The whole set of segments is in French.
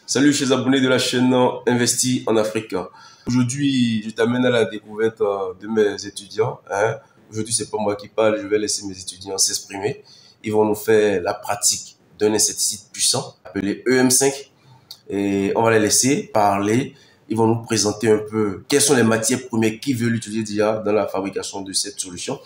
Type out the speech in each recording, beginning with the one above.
Salut chers abonnés de la chaîne Investi en Afrique. Aujourd'hui, je t'amène à la découverte de mes étudiants. Aujourd'hui, c'est pas moi qui parle, je vais laisser mes étudiants s'exprimer. Ils vont nous faire la pratique d'un insecticide puissant appelé EM5 et on va les laisser parler. Ils vont nous présenter un peu quelles sont les matières premières qu'ils veulent utiliser déjà dans la fabrication de cette solution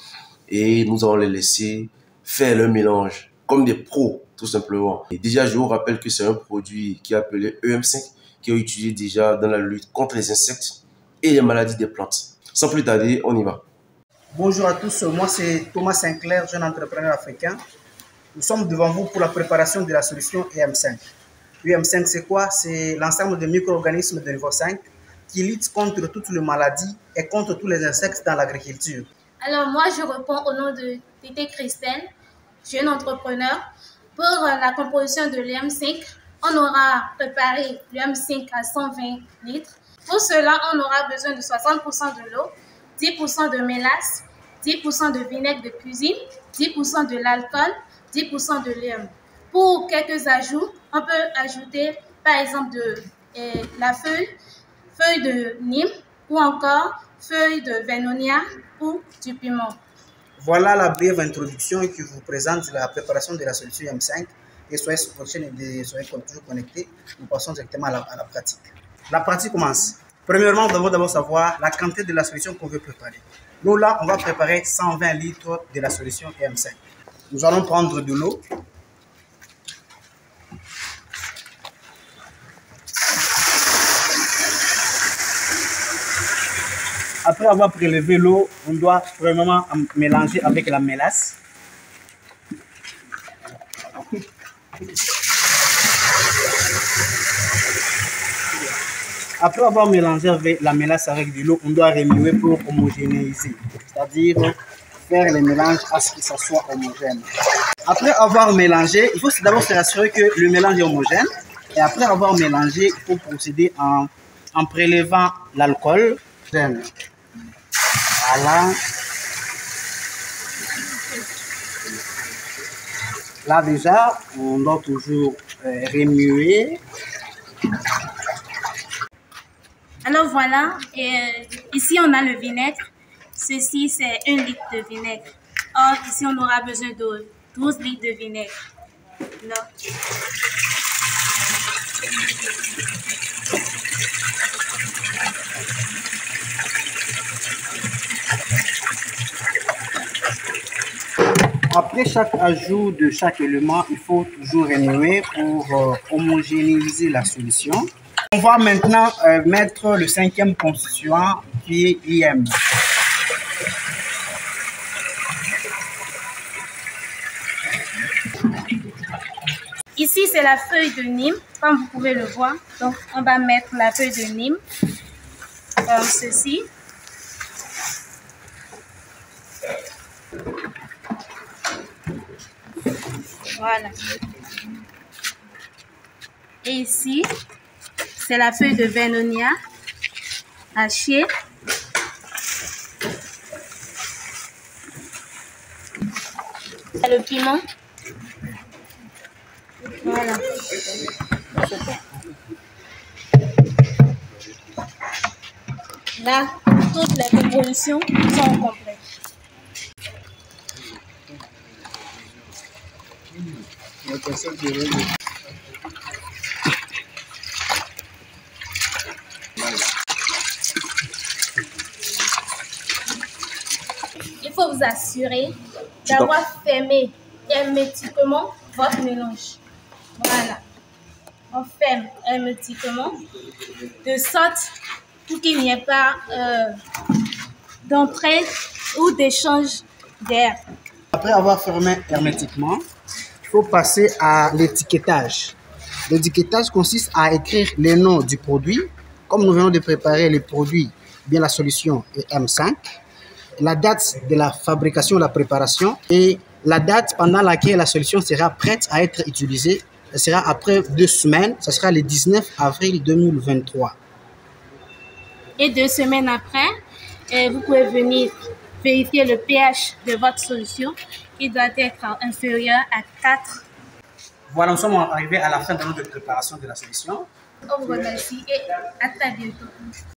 et nous allons les laisser faire le mélange comme des pros, tout simplement. Et déjà, je vous rappelle que c'est un produit qui est appelé EM5, qui est utilisé déjà dans la lutte contre les insectes et les maladies des plantes. Sans plus tarder, on y va. Bonjour à tous, moi c'est Thomas Sinclair, jeune entrepreneur africain. Nous sommes devant vous pour la préparation de la solution EM5. EM5 c'est quoi? C'est l'ensemble de micro-organismes de niveau 5 qui luttent contre toutes les maladies et contre tous les insectes dans l'agriculture. Alors moi je réponds au nom de Tété Christelle, jeune entrepreneur. Pour la composition de l'EM5, on aura préparé l'EM5 à 120 litres. Pour cela, on aura besoin de 60% de l'eau, 10% de mélasse, 10% de vinaigre de cuisine, 10% de l'alcool, 10% de l'EM. Pour quelques ajouts, on peut ajouter par exemple la feuille de Nîmes ou encore feuille de Vénonia ou du piment. Voilà la brève introduction qui vous présente la préparation de la solution EM5. Et soyez sur votre chaîne et soyez toujours connectés. Nous passons directement à la pratique. La pratique commence. Premièrement, nous devons d'abord savoir la quantité de la solution qu'on veut préparer. Nous, là, on va préparer 120 litres de la solution EM5. Nous allons prendre de l'eau. Après avoir prélevé l'eau, on doit premièrement mélanger avec la mélasse. Après avoir mélangé avec la mélasse avec de l'eau, on doit remuer pour homogénéiser, c'est-à-dire faire les mélanges à ce que ça soit homogène. Après avoir mélangé, il faut d'abord se rassurer que le mélange est homogène. Et après avoir mélangé, il faut procéder en prélevant l'alcool. Voilà. Là déjà, on doit toujours remuer. Alors voilà, ici on a le vinaigre. Ceci c'est 1 litre de vinaigre. Or ici on aura besoin de 12 litres de vinaigre. Là. Après chaque ajout de chaque élément, il faut toujours remuer pour homogénéiser la solution. On va maintenant mettre le 5e constituant qui est l'IM. Ici c'est la feuille de Nîmes, comme vous pouvez le voir. Donc on va mettre la feuille de Nîmes comme ceci. Voilà. Et ici, c'est la feuille de Vénonia hachée. Le piment. Voilà. Là, toutes les compositions sont complètes. Il faut vous assurer d'avoir fermé hermétiquement votre mélange. Voilà. On ferme hermétiquement de sorte qu'il n'y ait pas d'entrée ou d'échange d'air. Après avoir fermé hermétiquement, il faut passer à l'étiquetage. L'étiquetage consiste à écrire les noms du produit, comme nous venons de préparer le produit, bien la solution EM5, la date de la fabrication, la préparation et la date pendant laquelle la solution sera prête à être utilisée. Ce sera après 2 semaines, ce sera le 19 avril 2023. Et 2 semaines après, vous pouvez venir vérifier le pH de votre solution qui doit être inférieur à 4. Voilà, nous sommes arrivés à la fin de notre préparation de la solution. On vous remercie et à très bientôt.